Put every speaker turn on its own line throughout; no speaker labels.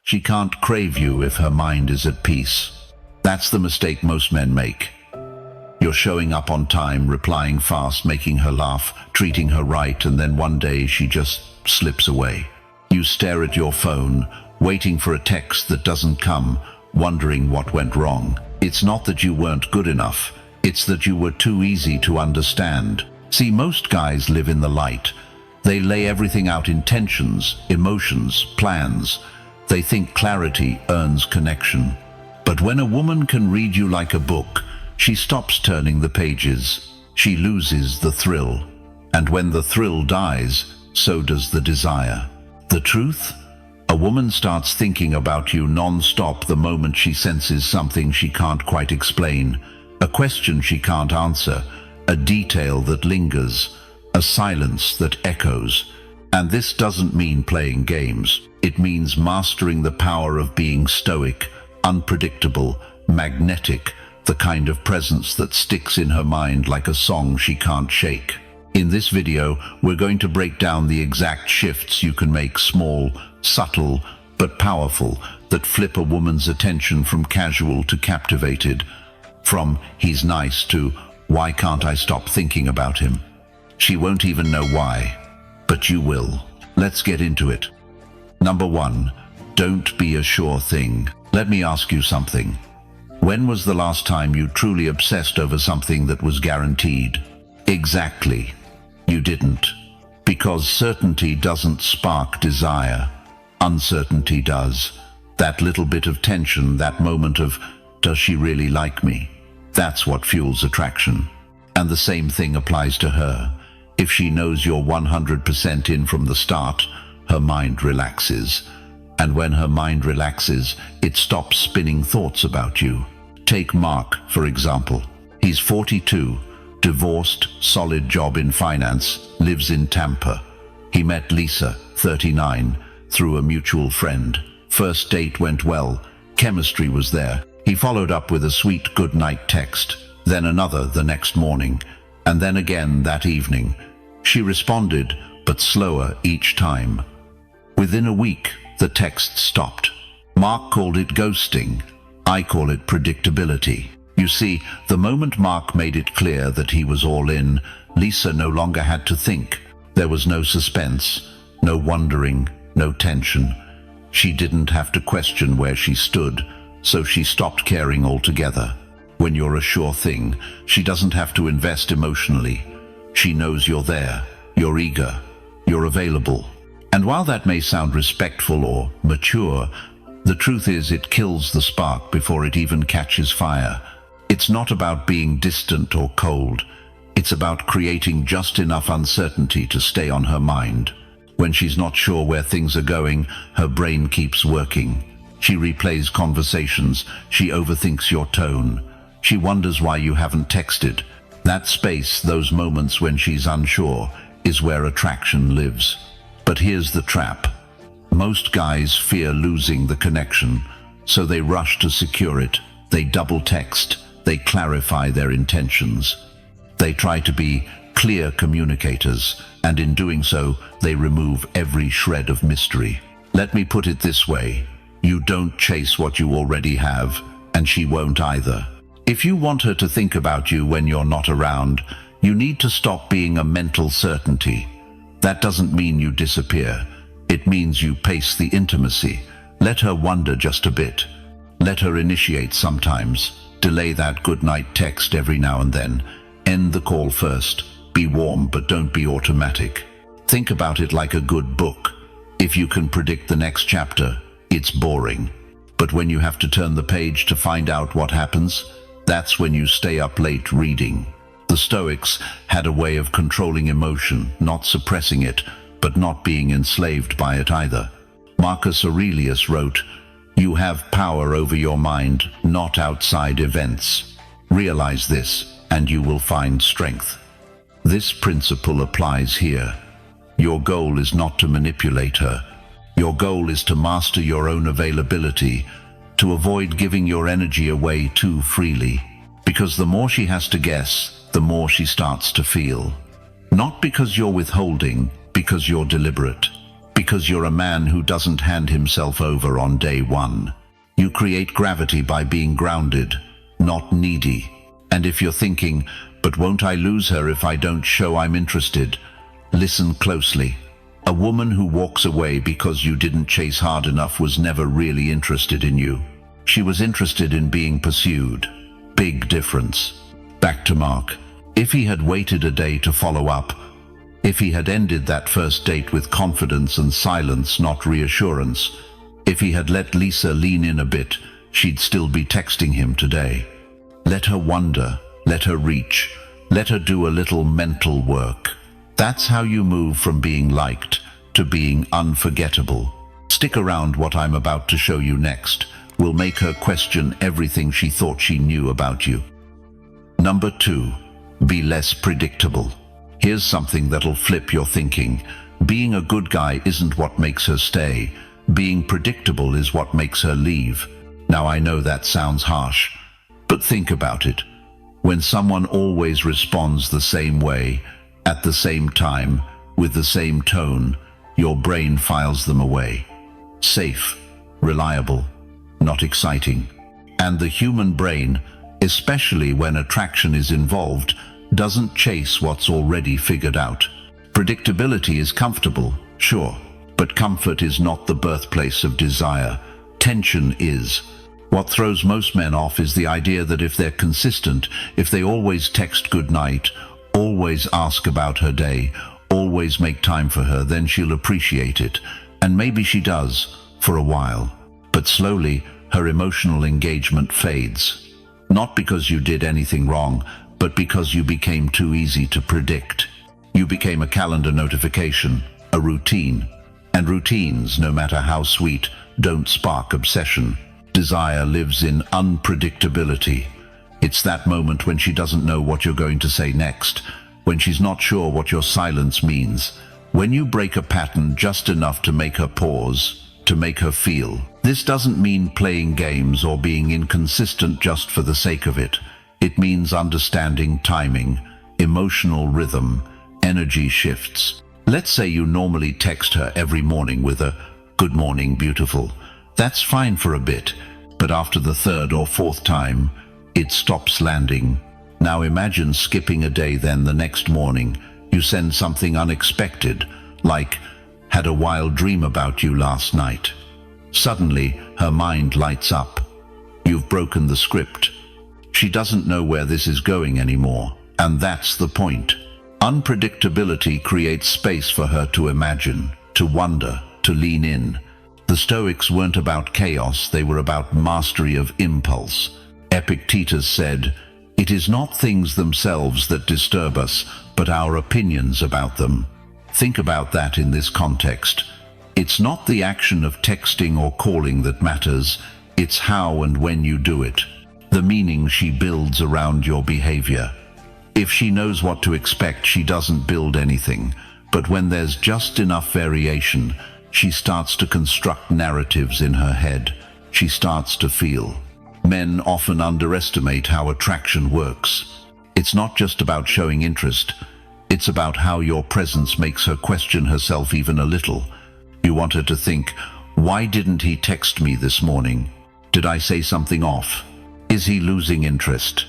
She can't crave you if her mind is at peace. That's the mistake most men make. You're showing up on time, replying fast, making her laugh, treating her right, and then one day she just slips away. You stare at your phone, waiting for a text that doesn't come, wondering what went wrong. It's not that you weren't good enough, it's that you were too easy to understand. See, most guys live in the light. They lay everything out: intentions, emotions, plans. They think clarity earns connection. But when a woman can read you like a book, she stops turning the pages. She loses the thrill. And when the thrill dies, so does the desire. The truth? A woman starts thinking about you non-stop the moment she senses something she can't quite explain, a question she can't answer, a detail that lingers, a silence that echoes. And this doesn't mean playing games. It means mastering the power of being stoic, unpredictable, magnetic, the kind of presence that sticks in her mind like a song she can't shake. In this video, we're going to break down the exact shifts you can make, small, subtle, but powerful, that flip a woman's attention from casual to captivated, from "he's nice" to "why can't I stop thinking about him?" She won't even know why, but you will. Let's get into it. Number 1, don't be a sure thing. Let me ask you something. When was the last time you truly obsessed over something that was guaranteed? Exactly. You didn't. Because certainty doesn't spark desire. Uncertainty does. That little bit of tension, that moment of, does she really like me? That's what fuels attraction. And the same thing applies to her. If she knows you're 100% in from the start, her mind relaxes. And when her mind relaxes, it stops spinning thoughts about you. Take Mark, for example. He's 42, divorced, solid job in finance, lives in Tampa. He met Lisa, 39, through a mutual friend. First date went well, chemistry was there. He followed up with a sweet goodnight text, then another the next morning, and then again that evening. She responded, but slower each time. Within a week, the text stopped. Mark called it ghosting. I call it predictability. You see, the moment Mark made it clear that he was all in, Lisa no longer had to think. There was no suspense, no wondering, no tension. She didn't have to question where she stood, so she stopped caring altogether. When you're a sure thing, she doesn't have to invest emotionally. She knows you're there, you're eager, you're available. And while that may sound respectful or mature, the truth is it kills the spark before it even catches fire. It's not about being distant or cold. It's about creating just enough uncertainty to stay on her mind. When she's not sure where things are going, her brain keeps working. She replays conversations. She overthinks your tone. She wonders why you haven't texted. That space, those moments when she's unsure, is where attraction lives. But here's the trap. Most guys fear losing the connection, so they rush to secure it. They double text. They clarify their intentions. They try to be clear communicators, and in doing so, they remove every shred of mystery. Let me put it this way. You don't chase what you already have, and she won't either. If you want her to think about you when you're not around, you need to stop being a mental certainty. That doesn't mean you disappear. It means you pace the intimacy. Let her wonder just a bit. Let her initiate sometimes. Delay that goodnight text every now and then. End the call first. Be warm, but don't be automatic. Think about it like a good book. If you can predict the next chapter, it's boring. But when you have to turn the page to find out what happens, that's when you stay up late reading. The Stoics had a way of controlling emotion, not suppressing it, but not being enslaved by it either. Marcus Aurelius wrote, "You have power over your mind, not outside events. Realize this, and you will find strength." This principle applies here. Your goal is not to manipulate her. Your goal is to master your own availability, to avoid giving your energy away too freely. Because the more she has to guess, the more she starts to feel. Not because you're withholding, because you're deliberate. Because you're a man who doesn't hand himself over on day one. You create gravity by being grounded, not needy. And if you're thinking, but won't I lose her if I don't show I'm interested? Listen closely. A woman who walks away because you didn't chase hard enough was never really interested in you. She was interested in being pursued. Big difference. Back to Mark. If he had waited a day to follow up, if he had ended that first date with confidence and silence, not reassurance, if he had let Lisa lean in a bit, she'd still be texting him today. Let her wonder, let her reach, let her do a little mental work. That's how you move from being liked to being unforgettable. Stick around, what I'm about to show you next will make her question everything she thought she knew about you. Number 2, be less predictable. Here's something that'll flip your thinking. Being a good guy isn't what makes her stay. Being predictable is what makes her leave. Now I know that sounds harsh, but think about it. When someone always responds the same way, at the same time, with the same tone, your brain files them away. Safe, reliable, not exciting. And the human brain, especially when attraction is involved, doesn't chase what's already figured out. Predictability is comfortable, sure, but comfort is not the birthplace of desire. Tension is. What throws most men off is the idea that if they're consistent, if they always text good night, always ask about her day, always make time for her, then she'll appreciate it. And maybe she does, for a while. But slowly, her emotional engagement fades. Not because you did anything wrong, but because you became too easy to predict. You became a calendar notification, a routine. And routines, no matter how sweet, don't spark obsession. Desire lives in unpredictability. It's that moment when she doesn't know what you're going to say next, when she's not sure what your silence means, when you break a pattern just enough to make her pause, to make her feel. This doesn't mean playing games or being inconsistent just for the sake of it. It means understanding timing, emotional rhythm, energy shifts. Let's say you normally text her every morning with a "Good morning, beautiful." That's fine for a bit, but after the third or fourth time, it stops landing. Now imagine skipping a day, then the next morning, you send something unexpected, like, "Had a wild dream about you last night." Suddenly, her mind lights up. You've broken the script. She doesn't know where this is going anymore, and that's the point. Unpredictability creates space for her to imagine, to wonder, to lean in. The Stoics weren't about chaos, they were about mastery of impulse. Epictetus said, "It is not things themselves that disturb us, but our opinions about them." Think about that in this context. It's not the action of texting or calling that matters, it's how and when you do it. The meaning she builds around your behavior. If she knows what to expect, she doesn't build anything. But when there's just enough variation, she starts to construct narratives in her head. She starts to feel. Men often underestimate how attraction works. It's not just about showing interest. It's about how your presence makes her question herself even a little. You want her to think, why didn't he text me this morning? Did I say something off? Is he losing interest?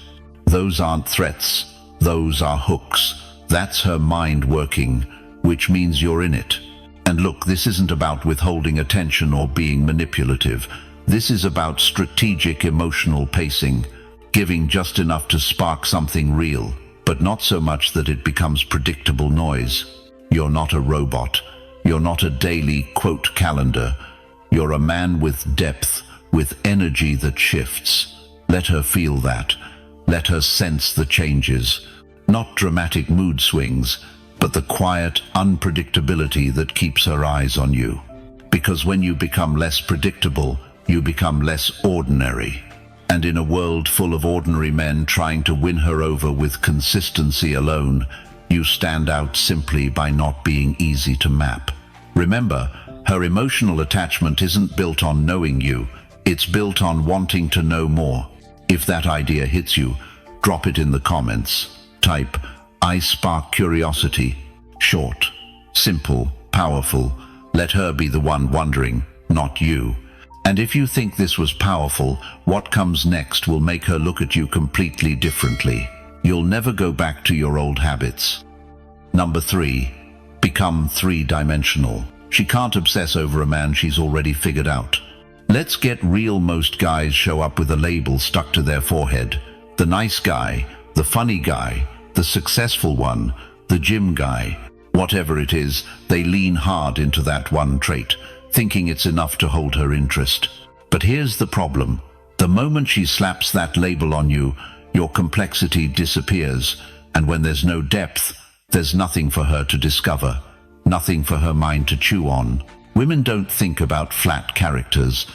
Those aren't threats. Those are hooks. That's her mind working, which means you're in it. And look, this isn't about withholding attention or being manipulative. This is about strategic emotional pacing, giving just enough to spark something real, but not so much that it becomes predictable noise. You're not a robot. You're not a daily quote calendar. You're a man with depth, with energy that shifts. Let her feel that. Let her sense the changes. Not dramatic mood swings, but the quiet unpredictability that keeps her eyes on you. Because when you become less predictable, you become less ordinary. And in a world full of ordinary men trying to win her over with consistency alone, you stand out simply by not being easy to map. Remember, her emotional attachment isn't built on knowing you, it's built on wanting to know more. If that idea hits you, drop it in the comments. Type, "I spark curiosity." Short, simple, powerful. Let her be the one wondering, not you. And if you think this was powerful, what comes next will make her look at you completely differently. You'll never go back to your old habits. Number 3. Become three-dimensional. She can't obsess over a man she's already figured out. Let's get real. Most guys show up with a label stuck to their forehead. The nice guy, the funny guy, the successful one, the gym guy. Whatever it is, they lean hard into that one trait, thinking it's enough to hold her interest. But here's the problem. The moment she slaps that label on you, your complexity disappears, and when there's no depth, there's nothing for her to discover, nothing for her mind to chew on. Women don't think about flat characters.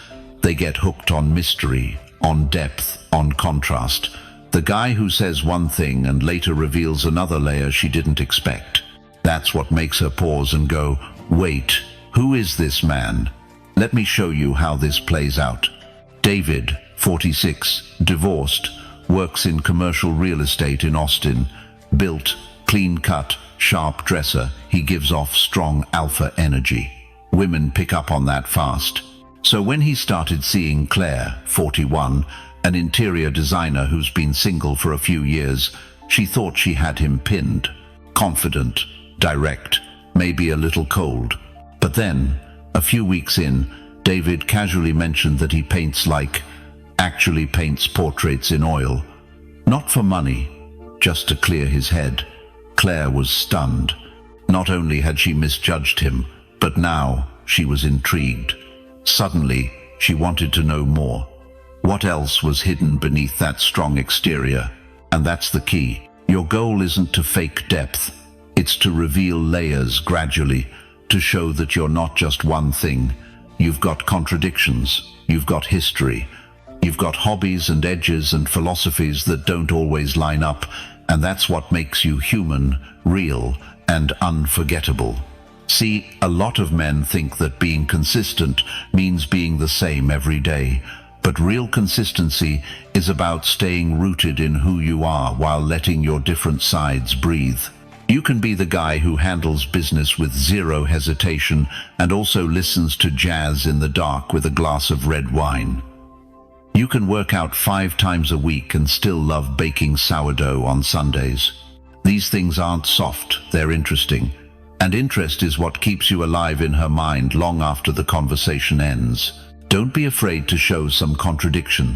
They get hooked on mystery, on depth, on contrast. The guy who says one thing and later reveals another layer she didn't expect. That's what makes her pause and go, wait, who is this man? Let me show you how this plays out. David, 46, divorced, works in commercial real estate in Austin. Built, clean-cut, sharp dresser. He gives off strong alpha energy. Women pick up on that fast. So when he started seeing Claire, 41, an interior designer who's been single for a few years, she thought she had him pinned. Confident, direct, maybe a little cold. But then, a few weeks in, David casually mentioned that he actually paints portraits in oil. Not for money, just to clear his head. Claire was stunned. Not only had she misjudged him, but now she was intrigued. Suddenly, she wanted to know more. What else was hidden beneath that strong exterior? And that's the key. Your goal isn't to fake depth. It's to reveal layers gradually, to show that you're not just one thing. You've got contradictions, you've got history, you've got hobbies and edges and philosophies that don't always line up, and that's what makes you human, real, and unforgettable. See, a lot of men think that being consistent means being the same every day, but real consistency is about staying rooted in who you are while letting your different sides breathe. You can be the guy who handles business with zero hesitation and also listens to jazz in the dark with a glass of red wine. You can work out 5 times a week and still love baking sourdough on Sundays. These things aren't soft, they're interesting. And interest is what keeps you alive in her mind long after the conversation ends. Don't be afraid to show some contradiction.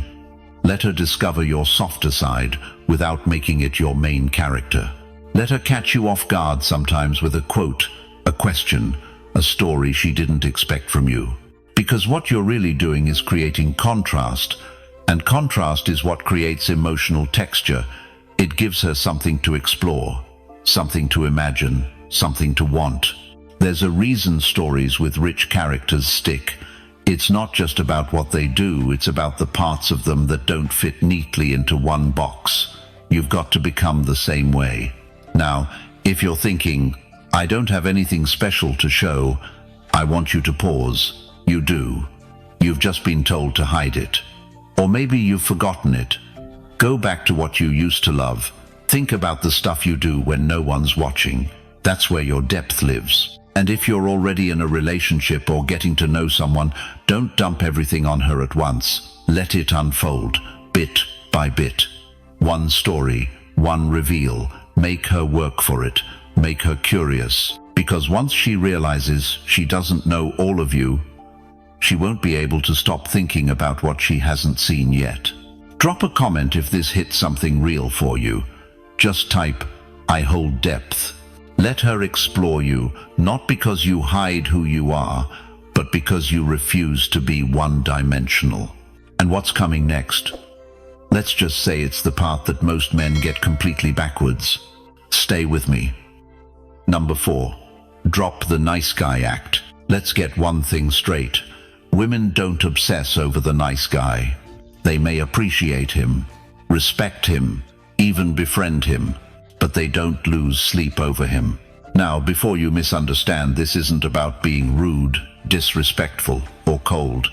Let her discover your softer side without making it your main character. Let her catch you off guard sometimes with a quote, a question, a story she didn't expect from you. Because what you're really doing is creating contrast, and contrast is what creates emotional texture. It gives her something to explore, something to imagine, something to want. There's a reason stories with rich characters stick. It's not just about what they do, it's about the parts of them that don't fit neatly into one box. You've got to become the same way. Now, if you're thinking, I don't have anything special to show, I want you to pause. You do. You've just been told to hide it. Or maybe you've forgotten it. Go back to what you used to love. Think about the stuff you do when no one's watching. That's where your depth lives. And if you're already in a relationship or getting to know someone, don't dump everything on her at once. Let it unfold, bit by bit. One story, one reveal. Make her work for it. Make her curious. Because once she realizes she doesn't know all of you, she won't be able to stop thinking about what she hasn't seen yet. Drop a comment if this hits something real for you. Just type, I hold depth. Let her explore you, not because you hide who you are, but because you refuse to be one-dimensional. And what's coming next? Let's just say it's the part that most men get completely backwards. Stay with me. Number 4. Drop the nice guy act. Let's get one thing straight. Women don't obsess over the nice guy. They may appreciate him, respect him, even befriend him, but they don't lose sleep over him. Now, before you misunderstand, this isn't about being rude, disrespectful, or cold.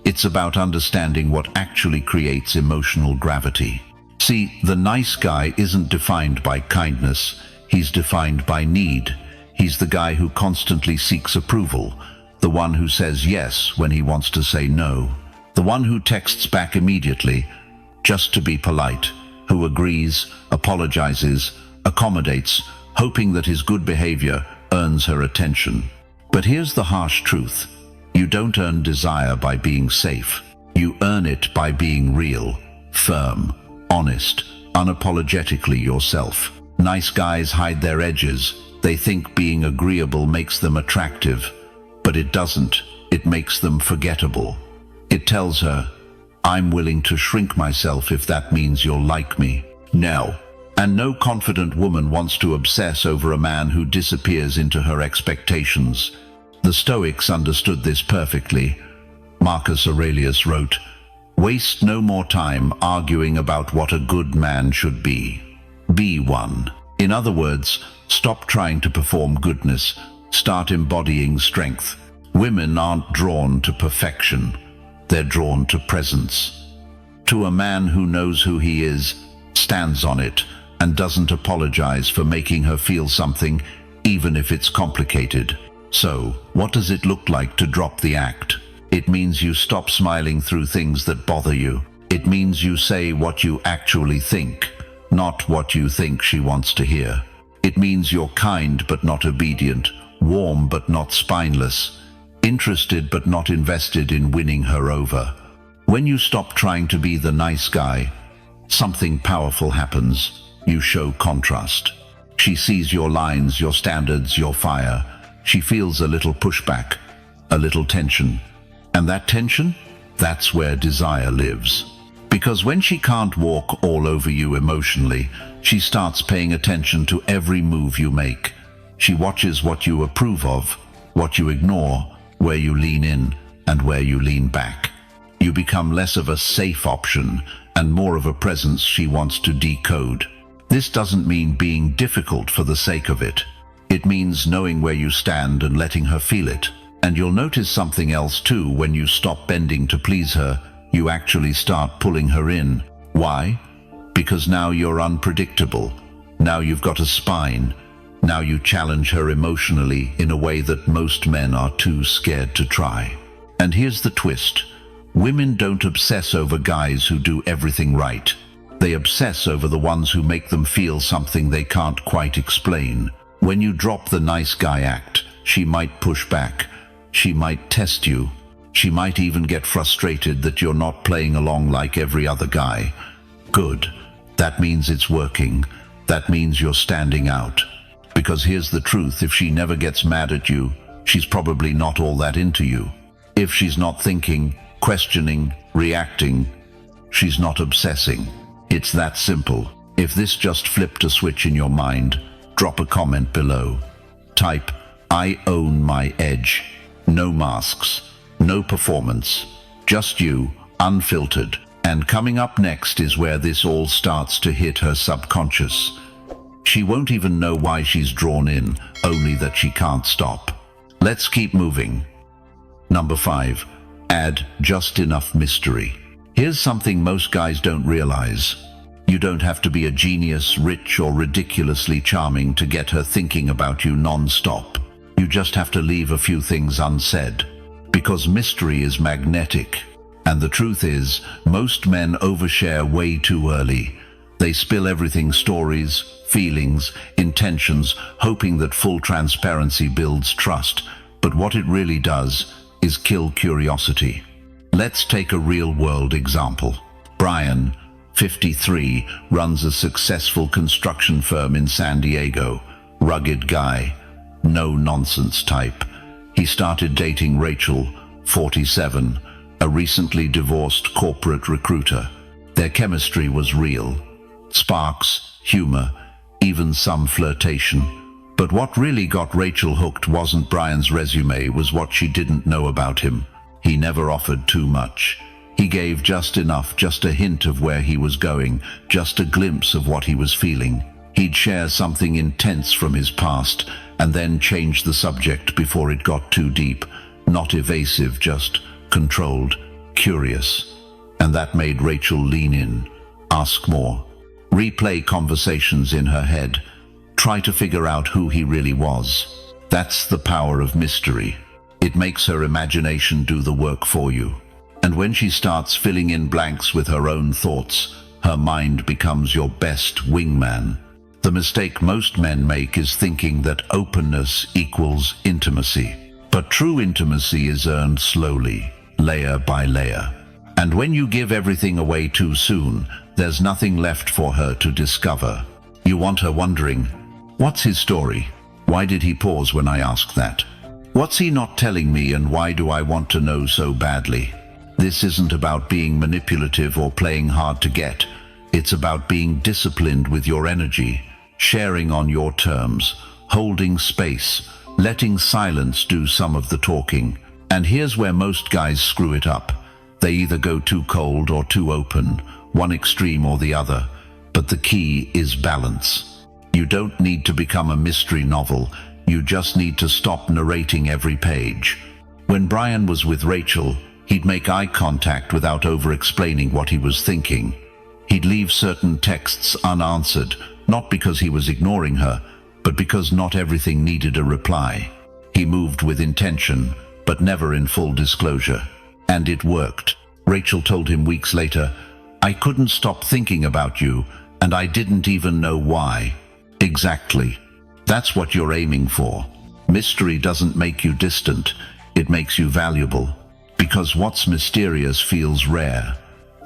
It's about understanding what actually creates emotional gravity. See, the nice guy isn't defined by kindness. He's defined by need. He's the guy who constantly seeks approval, the one who says yes when he wants to say no, the one who texts back immediately, just to be polite, who agrees, apologizes, accommodates, hoping that his good behavior earns her attention. But here's the harsh truth. You don't earn desire by being safe. You earn it by being real, firm, honest, unapologetically yourself. Nice guys hide their edges. They think being agreeable makes them attractive, but it doesn't. It makes them forgettable. It tells her, I'm willing to shrink myself if that means you'll like me. No. And no confident woman wants to obsess over a man who disappears into her expectations. The Stoics understood this perfectly. Marcus Aurelius wrote, "Waste no more time arguing about what a good man should be. Be one." In other words, stop trying to perform goodness. Start embodying strength. Women aren't drawn to perfection. They're drawn to presence. To a man who knows who he is, stands on it, and doesn't apologize for making her feel something, even if it's complicated. So, what does it look like to drop the act? It means you stop smiling through things that bother you. It means you say what you actually think, not what you think she wants to hear. It means you're kind but not obedient, warm but not spineless, interested but not invested in winning her over. When you stop trying to be the nice guy, something powerful happens. You show contrast. She sees your lines, your standards, your fire. She feels a little pushback, a little tension. And that tension? That's where desire lives. Because when she can't walk all over you emotionally, she starts paying attention to every move you make. She watches what you approve of, what you ignore, where you lean in, and where you lean back. You become less of a safe option and more of a presence she wants to decode. This doesn't mean being difficult for the sake of it. It means knowing where you stand and letting her feel it. And you'll notice something else too. When you stop bending to please her, you actually start pulling her in. Why? Because now you're unpredictable. Now you've got a spine. Now you challenge her emotionally in a way that most men are too scared to try. And here's the twist. Women don't obsess over guys who do everything right. They obsess over the ones who make them feel something they can't quite explain. When you drop the nice guy act, she might push back. She might test you. She might even get frustrated that you're not playing along like every other guy. Good. That means it's working. That means you're standing out. Because here's the truth, if she never gets mad at you, she's probably not all that into you. If she's not thinking, questioning, reacting, she's not obsessing. It's that simple. If this just flipped a switch in your mind, drop a comment below. Type, "I own my edge." No masks, no performance, just you, unfiltered. And coming up next is where this all starts to hit her subconscious. She won't even know why she's drawn in, only that she can't stop. Let's keep moving. Number 5. Add just enough mystery. Here's something most guys don't realize. You don't have to be a genius, rich, or ridiculously charming to get her thinking about you non-stop. You just have to leave a few things unsaid. Because mystery is magnetic. And the truth is, most men overshare way too early. They spill everything: stories, feelings, intentions, hoping that full transparency builds trust. But what it really does is kill curiosity. Let's take a real-world example. Brian, 53, runs a successful construction firm in San Diego. Rugged guy, no-nonsense type. He started dating Rachel, 47, a recently divorced corporate recruiter. Their chemistry was real. Sparks, humor, even some flirtation. But what really got Rachel hooked wasn't Brian's resume, was what she didn't know about him. He never offered too much. He gave just enough, just a hint of where he was going, just a glimpse of what he was feeling. He'd share something intense from his past, and then change the subject before it got too deep. Not evasive, just controlled, curious. And that made Rachel lean in, ask more, replay conversations in her head, try to figure out who he really was. That's the power of mystery. It makes her imagination do the work for you. And when she starts filling in blanks with her own thoughts, her mind becomes your best wingman. The mistake most men make is thinking that openness equals intimacy. But true intimacy is earned slowly, layer by layer. And when you give everything away too soon, there's nothing left for her to discover. You want her wondering, what's his story? Why did he pause when I asked that? What's he not telling me, and why do I want to know so badly? This isn't about being manipulative or playing hard to get. It's about being disciplined with your energy, sharing on your terms, holding space, letting silence do some of the talking. And here's where most guys screw it up. They either go too cold or too open, one extreme or the other. But the key is balance. You don't need to become a mystery novel. You just need to stop narrating every page. When Brian was with Rachel, he'd make eye contact without over-explaining what he was thinking. He'd leave certain texts unanswered, not because he was ignoring her, but because not everything needed a reply. He moved with intention, but never in full disclosure. And it worked. Rachel told him weeks later, "I couldn't stop thinking about you, and I didn't even know why." Exactly. That's what you're aiming for. Mystery doesn't make you distant, it makes you valuable. Because what's mysterious feels rare.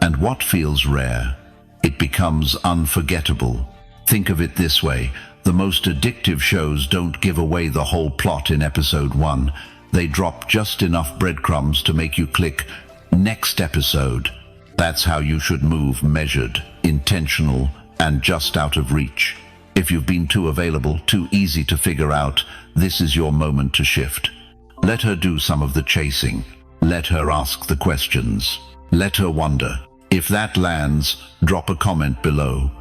And what feels rare? It becomes unforgettable. Think of it this way. The most addictive shows don't give away the whole plot in episode 1. They drop just enough breadcrumbs to make you click, next episode. That's how you should move, measured, intentional, and just out of reach. If you've been too available, too easy to figure out, this is your moment to shift. Let her do some of the chasing. Let her ask the questions. Let her wonder. If that lands, drop a comment below.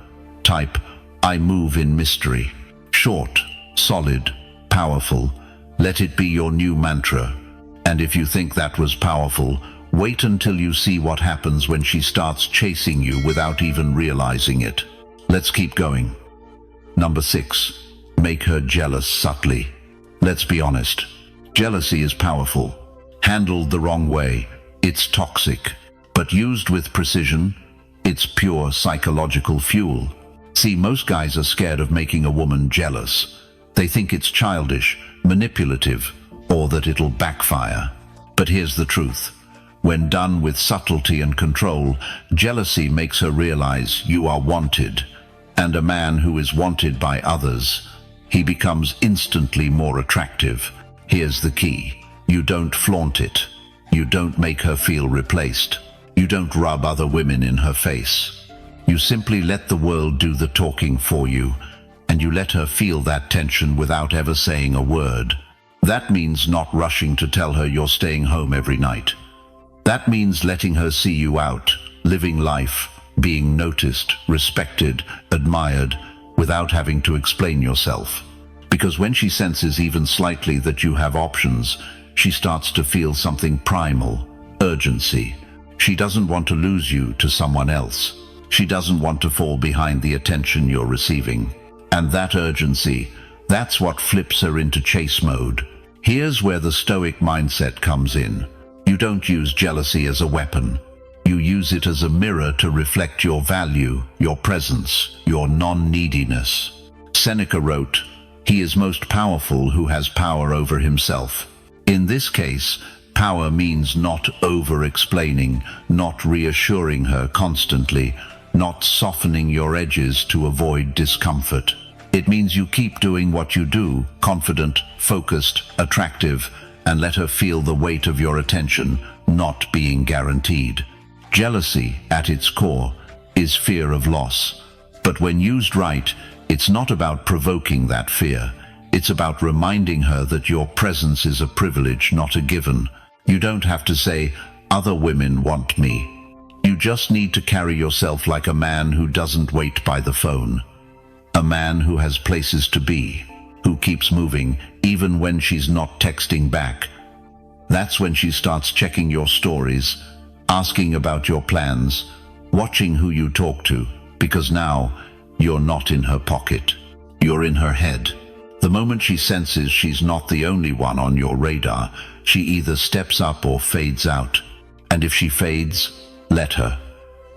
Type, "I move in mystery." Short, solid, powerful. Let it be your new mantra. And if you think that was powerful, wait until you see what happens when she starts chasing you without even realizing it. Let's keep going. Number 6, make her jealous subtly. Let's be honest. Jealousy is powerful. Handled the wrong way, it's toxic. But used with precision, it's pure psychological fuel. See, most guys are scared of making a woman jealous. They think it's childish, manipulative, or that it'll backfire. But here's the truth. When done with subtlety and control, jealousy makes her realize you are wanted. And a man who is wanted by others, he becomes instantly more attractive. Here's the key. You don't flaunt it. You don't make her feel replaced. You don't rub other women in her face. You simply let the world do the talking for you, and you let her feel that tension without ever saying a word. That means not rushing to tell her you're staying home every night. That means letting her see you out, living life, being noticed, respected, admired, without having to explain yourself. Because when she senses even slightly that you have options, she starts to feel something primal, urgency. She doesn't want to lose you to someone else. She doesn't want to fall behind the attention you're receiving. And that urgency, that's what flips her into chase mode. Here's where the Stoic mindset comes in. You don't use jealousy as a weapon. You use it as a mirror to reflect your value, your presence, your non-neediness. Seneca wrote, "He is most powerful who has power over himself." In this case, power means not over-explaining, not reassuring her constantly, not softening your edges to avoid discomfort. It means you keep doing what you do, confident, focused, attractive, and let her feel the weight of your attention, not being guaranteed. Jealousy, at its core, is fear of loss. But when used right, it's not about provoking that fear. It's about reminding her that your presence is a privilege, not a given. You don't have to say, "Other women want me." You just need to carry yourself like a man who doesn't wait by the phone. A man who has places to be, who keeps moving, even when she's not texting back. That's when she starts checking your stories, asking about your plans, watching who you talk to, because now you're not in her pocket. You're in her head. The moment she senses she's not the only one on your radar, she either steps up or fades out. And if she fades, let her,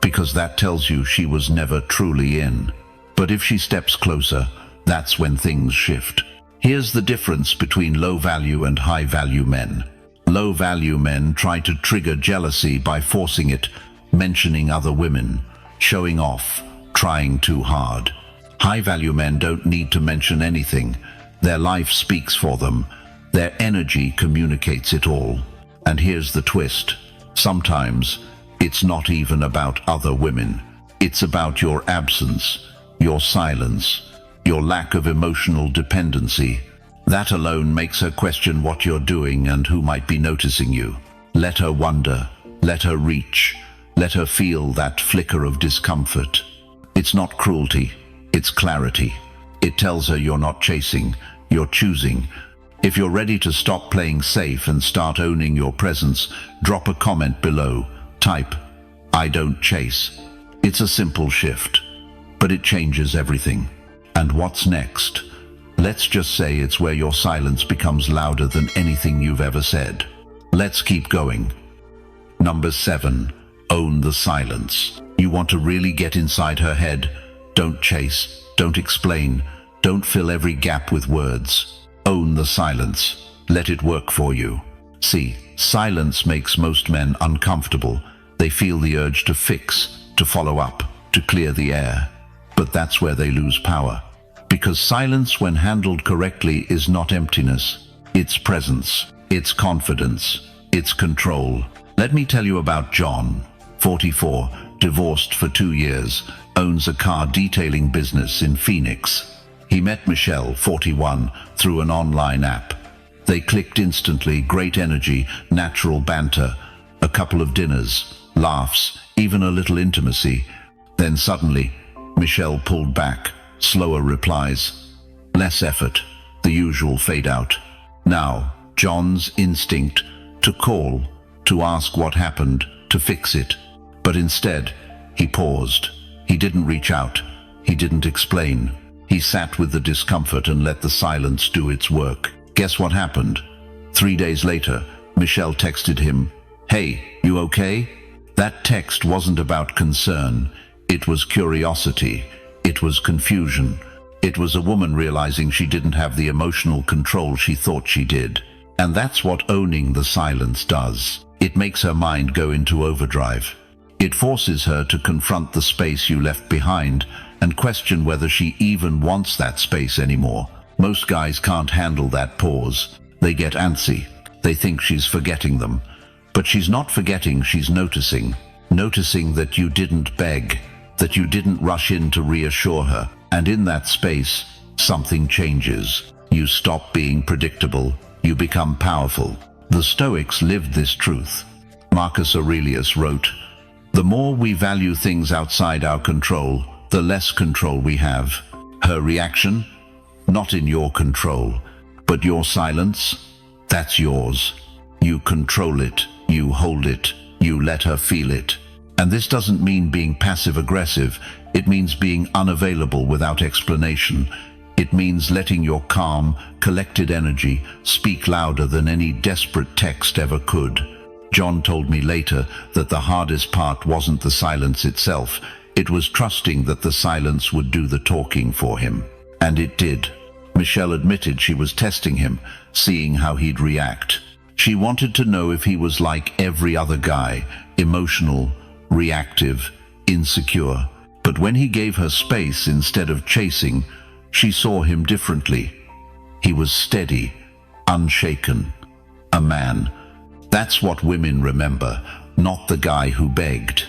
because that tells you she was never truly in. But if she steps closer, that's when things shift. Here's the difference between low-value and high-value men. Low-value men try to trigger jealousy by forcing it, mentioning other women, showing off, trying too hard. High-value men don't need to mention anything. Their life speaks for them. Their energy communicates it all. And here's the twist. Sometimes it's not even about other women. It's about your absence, your silence, your lack of emotional dependency. That alone makes her question what you're doing and who might be noticing you. Let her wonder, let her reach, let her feel that flicker of discomfort. It's not cruelty, it's clarity. It tells her you're not chasing, you're choosing. If you're ready to stop playing safe and start owning your presence, drop a comment below. Type, "I don't chase." It's a simple shift, but it changes everything. And what's next? Let's just say it's where your silence becomes louder than anything you've ever said. Let's keep going. Number 7, own the silence. You want to really get inside her head? Don't chase, don't explain, don't fill every gap with words. Own the silence. Let it work for you. See, silence makes most men uncomfortable. They feel the urge to fix, to follow up, to clear the air. But that's where they lose power. Because silence, when handled correctly, is not emptiness. It's presence, it's confidence, it's control. Let me tell you about John, 44, divorced for 2 years, owns a car detailing business in Phoenix. He met Michelle, 41, through an online app. They clicked instantly, great energy, natural banter, a couple of dinners, laughs, even a little intimacy. Then suddenly, Michelle pulled back, slower replies, less effort, the usual fade out. Now, John's instinct to call, to ask what happened, to fix it. But instead, he paused. He didn't reach out. He didn't explain. He sat with the discomfort and let the silence do its work. Guess what happened? 3 days later, Michelle texted him, "Hey, you okay?" That text wasn't about concern. It was curiosity. It was confusion. It was a woman realizing she didn't have the emotional control she thought she did. And that's what owning the silence does. It makes her mind go into overdrive. It forces her to confront the space you left behind and question whether she even wants that space anymore. Most guys can't handle that pause. They get antsy. They think she's forgetting them. But she's not forgetting, she's noticing. Noticing that you didn't beg, that you didn't rush in to reassure her. And in that space, something changes. You stop being predictable. You become powerful. The Stoics lived this truth. Marcus Aurelius wrote, "The more we value things outside our control, the less control we have." Her reaction? Not in your control, but your silence? That's yours. You control it, you hold it, you let her feel it. And this doesn't mean being passive-aggressive. It means being unavailable without explanation. It means letting your calm, collected energy speak louder than any desperate text ever could. John told me later that the hardest part wasn't the silence itself. It was trusting that the silence would do the talking for him. And it did. Michelle admitted she was testing him, seeing how he'd react. She wanted to know if he was like every other guy, emotional, reactive, insecure. But when he gave her space instead of chasing, she saw him differently. He was steady, unshaken, a man. That's what women remember, not the guy who begged.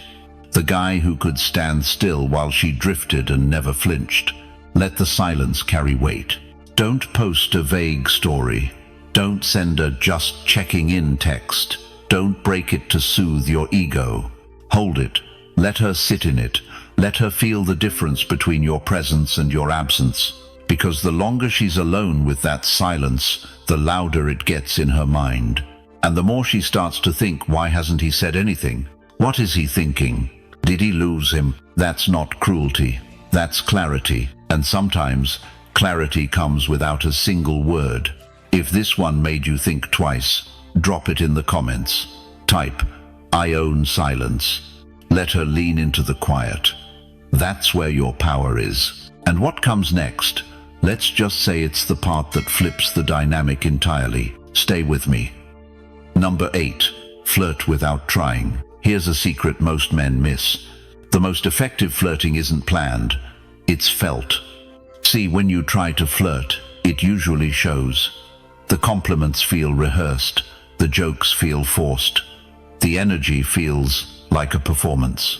The guy who could stand still while she drifted and never flinched. Let the silence carry weight. Don't post a vague story. Don't send a just checking in text. Don't break it to soothe your ego. Hold it. Let her sit in it. Let her feel the difference between your presence and your absence. Because the longer she's alone with that silence, the louder it gets in her mind. And the more she starts to think, why hasn't he said anything? What is he thinking? Did he lose him? That's not cruelty. That's clarity. And sometimes Clarity comes without a single word. If this one made you think twice, drop it in the comments. Type, "I own silence." Let her lean into the quiet. That's where your power is. And what comes next? Let's just say it's the part that flips the dynamic entirely. Stay with me. Number 8. Flirt without trying. Here's a secret most men miss. The most effective flirting isn't planned, it's felt. See, when you try to flirt, it usually shows. The compliments feel rehearsed, the jokes feel forced, the energy feels like a performance.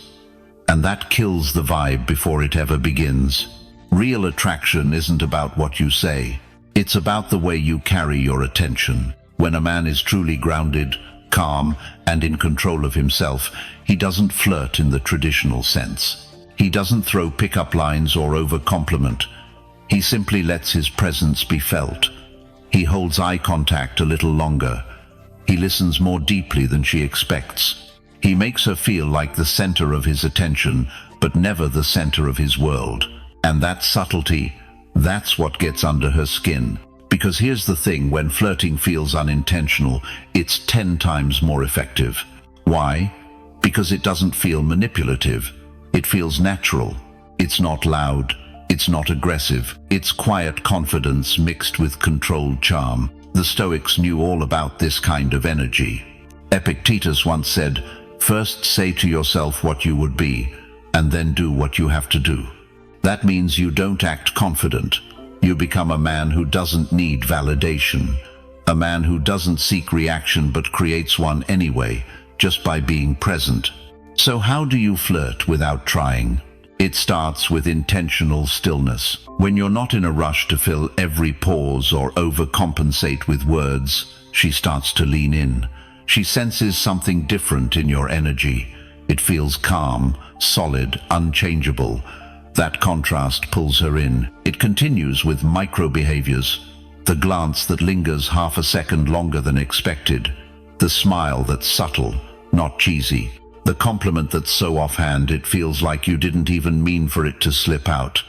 And that kills the vibe before it ever begins. Real attraction isn't about what you say, it's about the way you carry your attention. When a man is truly grounded, calm, and in control of himself, he doesn't flirt in the traditional sense. He doesn't throw pickup lines or over-compliment. He simply lets his presence be felt. He holds eye contact a little longer. He listens more deeply than she expects. He makes her feel like the center of his attention, but never the center of his world. And that subtlety, that's what gets under her skin. Because here's the thing, when flirting feels unintentional, it's 10 times more effective. Why? Because it doesn't feel manipulative. It feels natural. It's not loud. It's not aggressive. It's quiet confidence mixed with controlled charm. The Stoics knew all about this kind of energy. Epictetus once said, "First say to yourself what you would be, and then do what you have to do." That means you don't act confident. You become a man who doesn't need validation. A man who doesn't seek reaction but creates one anyway, just by being present. So how do you flirt without trying? It starts with intentional stillness. When you're not in a rush to fill every pause or overcompensate with words, she starts to lean in. She senses something different in your energy. It feels calm, solid, unchangeable. That contrast pulls her in. It continues with micro behaviors. The glance that lingers half a second longer than expected. The smile that's subtle, not cheesy. The compliment that's so offhand it feels like you didn't even mean for it to slip out.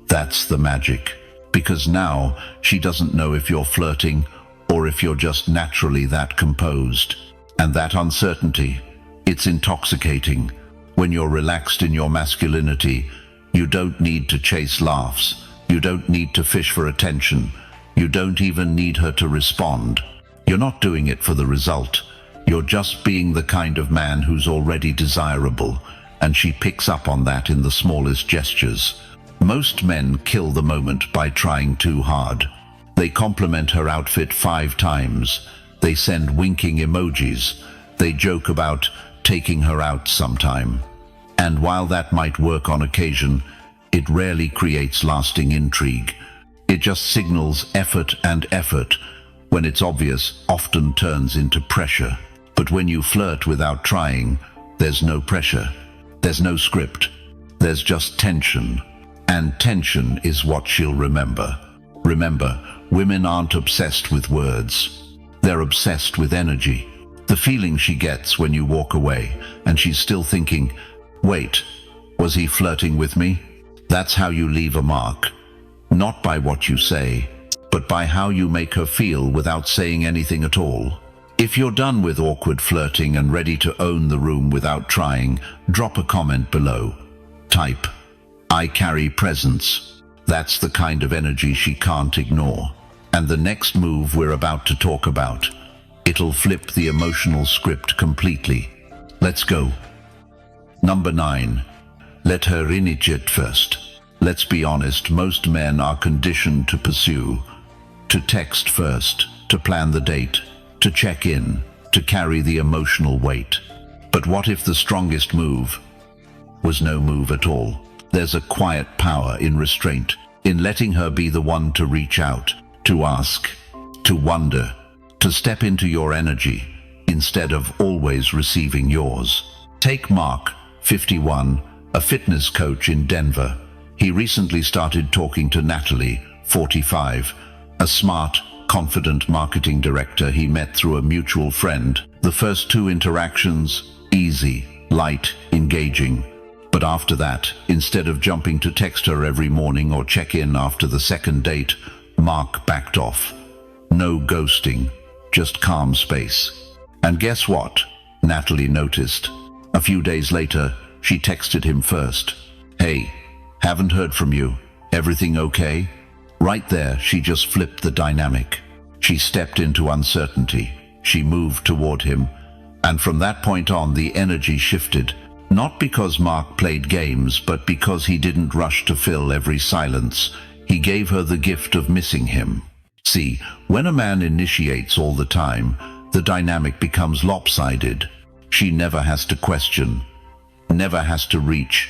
That's the magic. Because now she doesn't know if you're flirting or if you're just naturally that composed. And that uncertainty, it's intoxicating. When you're relaxed in your masculinity, you don't need to chase laughs. You don't need to fish for attention. You don't even need her to respond. You're not doing it for the result. You're just being the kind of man who's already desirable, and she picks up on that in the smallest gestures. Most men kill the moment by trying too hard. They compliment her outfit 5 times. They send winking emojis. They joke about taking her out sometime. And while that might work on occasion, it rarely creates lasting intrigue. It just signals effort, and effort, when it's obvious, often turns into pressure. But when you flirt without trying, there's no pressure. There's no script. There's just tension. And tension is what she'll remember. Remember, women aren't obsessed with words. They're obsessed with energy. The feeling she gets when you walk away, and she's still thinking, "Wait, was he flirting with me?" That's how you leave a mark. Not by what you say, but by how you make her feel without saying anything at all. If you're done with awkward flirting and ready to own the room without trying, drop a comment below. Type, "I carry presence." That's the kind of energy she can't ignore. And the next move we're about to talk about, it'll flip the emotional script completely. Let's go. Number 9. Let her initiate first. Let's be honest, most men are conditioned to pursue, to text first, to plan the date, to check in, to carry the emotional weight. But what if the strongest move was no move at all? There's a quiet power in restraint, in letting her be the one to reach out, to ask, to wonder, to step into your energy, instead of always receiving yours. Take Mark, 51, a fitness coach in Denver. He recently started talking to Natalie, 45, a smart, confident marketing director he met through a mutual friend. The first 2 interactions, easy, light, engaging. But after that, instead of jumping to text her every morning or check in after the second date, Mark backed off. No ghosting, just calm space. And guess what? Natalie noticed. A few days later, she texted him first. "Hey, haven't heard from you. Everything okay?" Right there, she just flipped the dynamic. She stepped into uncertainty. She moved toward him. And from that point on, the energy shifted. Not because Mark played games, but because he didn't rush to fill every silence. He gave her the gift of missing him. See, when a man initiates all the time, the dynamic becomes lopsided. She never has to question, never has to reach,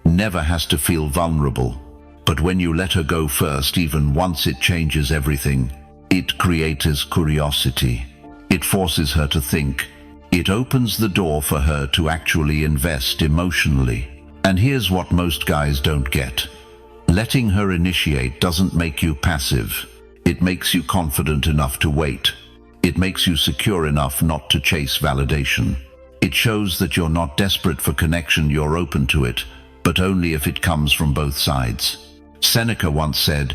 never has to feel vulnerable. But when you let her go first, even once, it changes everything. It creates curiosity. It forces her to think. It opens the door for her to actually invest emotionally. And here's what most guys don't get. Letting her initiate doesn't make you passive. It makes you confident enough to wait. It makes you secure enough not to chase validation. It shows that you're not desperate for connection, you're open to it, but only if it comes from both sides. Seneca once said,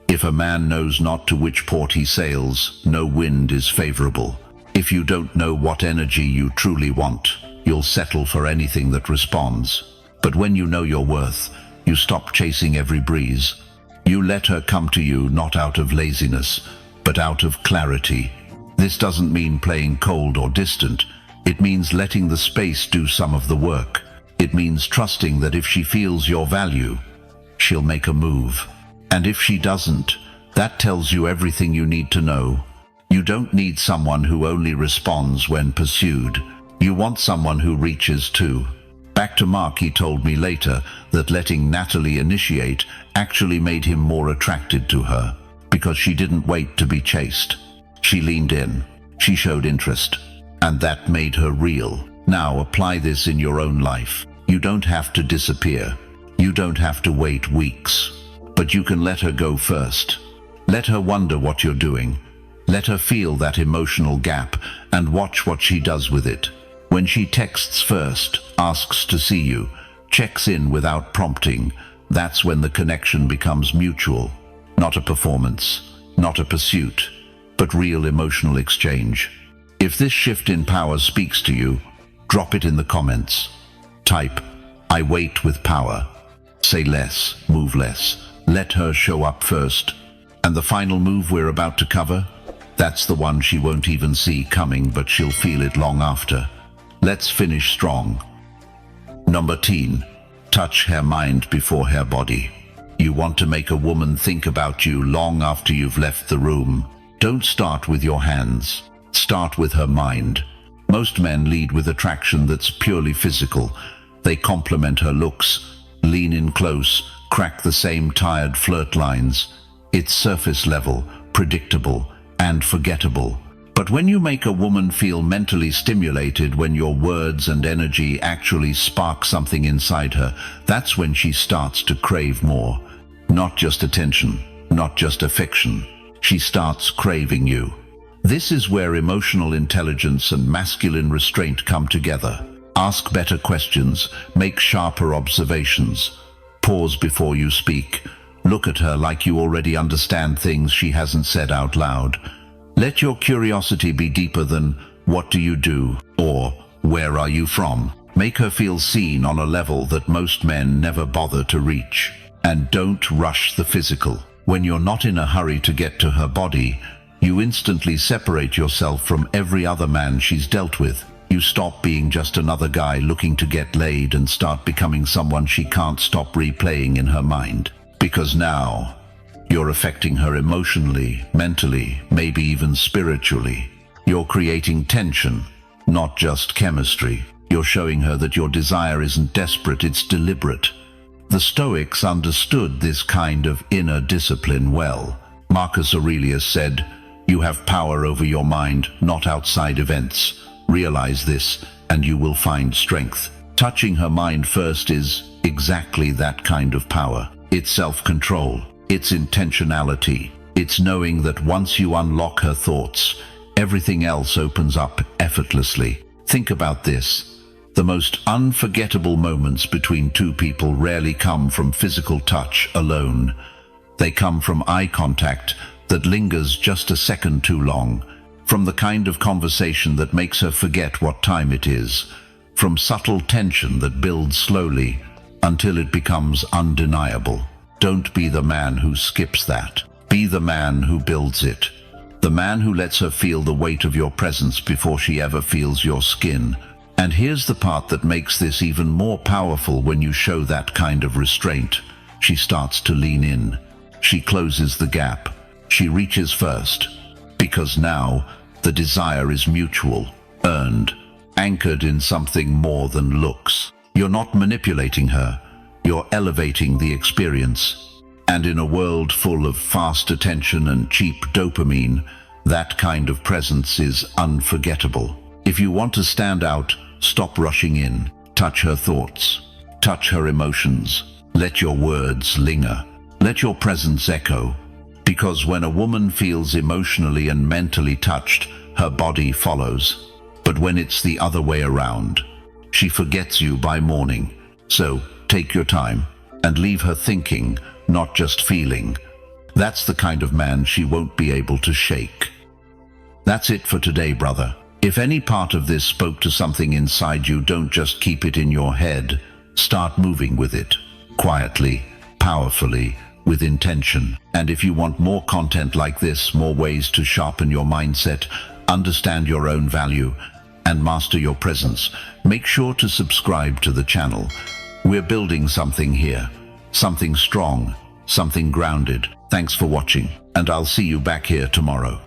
"If a man knows not to which port he sails, no wind is favorable." If you don't know what energy you truly want, you'll settle for anything that responds. But when you know your worth, you stop chasing every breeze. You let her come to you not out of laziness, but out of clarity. This doesn't mean playing cold or distant. It means letting the space do some of the work. It means trusting that if she feels your value, she'll make a move. And if she doesn't, that tells you everything you need to know. You don't need someone who only responds when pursued. You want someone who reaches too. Back to Mark, he told me later that letting Natalie initiate actually made him more attracted to her, because she didn't wait to be chased. She leaned in. She showed interest. And that made her real. Now apply this in your own life. You don't have to disappear. You don't have to wait weeks. But you can let her go first. Let her wonder what you're doing. Let her feel that emotional gap and watch what she does with it. When she texts first, asks to see you, checks in without prompting, that's when the connection becomes mutual. Not a performance, not a pursuit, but real emotional exchange. If this shift in power speaks to you, drop it in the comments. Type, "I wait with power." Say less, move less. Let her show up first. And the final move we're about to cover? That's the one she won't even see coming, but she'll feel it long after. Let's finish strong. Number 10. Touch her mind before her body. You want to make a woman think about you long after you've left the room. Don't start with your hands. Start with her mind. Most men lead with attraction that's purely physical. They compliment her looks, lean in close, crack the same tired flirt lines. It's surface level, predictable, and forgettable. But when you make a woman feel mentally stimulated, when your words and energy actually spark something inside her, that's when she starts to crave more. Not just attention, not just affection. She starts craving you. This is where emotional intelligence and masculine restraint come together. Ask better questions, make sharper observations. Pause before you speak. Look at her like you already understand things she hasn't said out loud. Let your curiosity be deeper than, "What do you do?" or "Where are you from?" Make her feel seen on a level that most men never bother to reach. And don't rush the physical. When you're not in a hurry to get to her body, you instantly separate yourself from every other man she's dealt with. You stop being just another guy looking to get laid and start becoming someone she can't stop replaying in her mind. Because now, you're affecting her emotionally, mentally, maybe even spiritually. You're creating tension, not just chemistry. You're showing her that your desire isn't desperate, it's deliberate. The Stoics understood this kind of inner discipline well. Marcus Aurelius said, "You have power over your mind, not outside events. Realize this, and you will find strength." Touching her mind first is exactly that kind of power. It's self-control. It's intentionality. It's knowing that once you unlock her thoughts, everything else opens up effortlessly. Think about this. The most unforgettable moments between two people rarely come from physical touch alone. They come from eye contact that lingers just a second too long, from the kind of conversation that makes her forget what time it is, from subtle tension that builds slowly until it becomes undeniable. Don't be the man who skips that. Be the man who builds it. The man who lets her feel the weight of your presence before she ever feels your skin. And here's the part that makes this even more powerful when you show that kind of restraint. She starts to lean in. She closes the gap. She reaches first. Because now, the desire is mutual, earned, anchored in something more than looks. You're not manipulating her. You're elevating the experience. And in a world full of fast attention and cheap dopamine, that kind of presence is unforgettable. If you want to stand out, stop rushing in. Touch her thoughts. Touch her emotions. Let your words linger. Let your presence echo. Because when a woman feels emotionally and mentally touched, her body follows. But when it's the other way around, she forgets you by morning. So take your time and leave her thinking, not just feeling. That's the kind of man she won't be able to shake. That's it for today, brother. If any part of this spoke to something inside you, don't just keep it in your head. Start moving with it. Quietly, powerfully, with intention. And if you want more content like this, more ways to sharpen your mindset, understand your own value, and master your presence, make sure to subscribe to the channel. We're building something here. Something strong, something grounded. Thanks for watching, and I'll see you back here tomorrow.